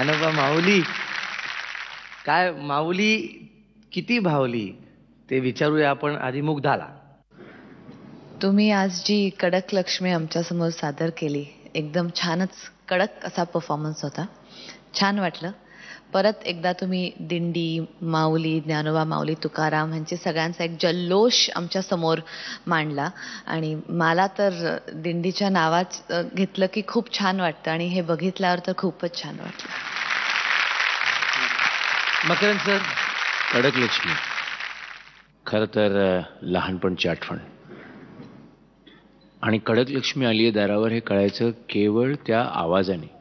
ज्ञानोबा माऊली, काय माऊली किती भावली ते विचारूया आपण आधी मुग्धाला. तुम्ही आज जी कडक लक्ष्मी आमच्यासमोर सादर केली, एकदम छानच कडक असा परफॉर्मन्स होता. छान वाटलं. परत एकदा तुम्ही दिंडी, माऊली, ज्ञानोबा माऊली, तुकाराम ह्यांचे सगळ्यांचा एक जल्लोष आमच्या समोर मांडला. आणि मला तर दिंडीच्या नावात घेतलं की खूप छान वाटतं आणि हे बघितल्यावर तर खूपच छान वाटलं. मकरंद सर. कडक लक्ष्मी खरं तर लहानपणची आठवण. आणि कडक लक्ष्मी आली आहे दारावर हे कळायचं केवळ त्या आवाजाने.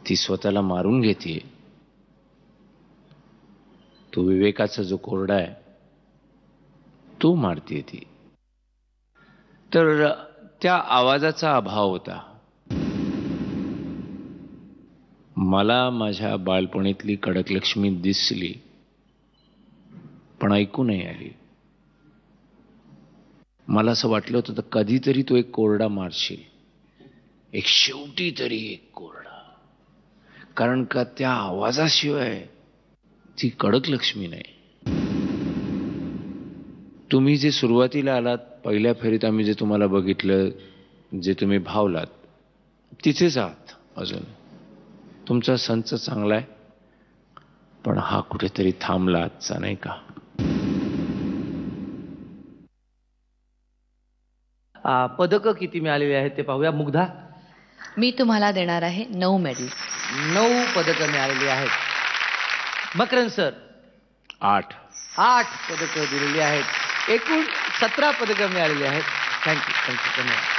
ती स्वतःला मारून घेते. तो विवेकाचा जो कोरडा आहे तो मारते ती. तर त्या आवाजाचा अभाव होता. मला माझ्या बालपणीतली कडक लक्ष्मी दिसली पण ऐकू नाही आली. मला असं वाटलं होतं तर कधीतरी तो एक कोरडा मारशील, एक शेवटी तरी एक कोरडा. कारण का त्या आवाजाशिवाय ती कडक लक्ष्मी नाही. तुम्ही जे सुरुवातीला आलात, पहिल्या फेरीत आम्ही जे तुम्हाला बघितलं, जे तुम्ही भावलात, तिथेच आहात अजून. तुमचा संच चांगला आहे पण हा कुठेतरी थांबला आजचा, नाही का? पदकं किती मिळालेली आहेत ते पाहूया. मुग्धा. मी तुम्हाला देणार आहे 9 मेडल्स. 9 पदकं मिळालेली आहेत. मकरंद सर. 8 पदकं दिलेली आहेत. एकूण 17 पदकं मिळालेली आहेत. थँक्यू. धन्यवाद.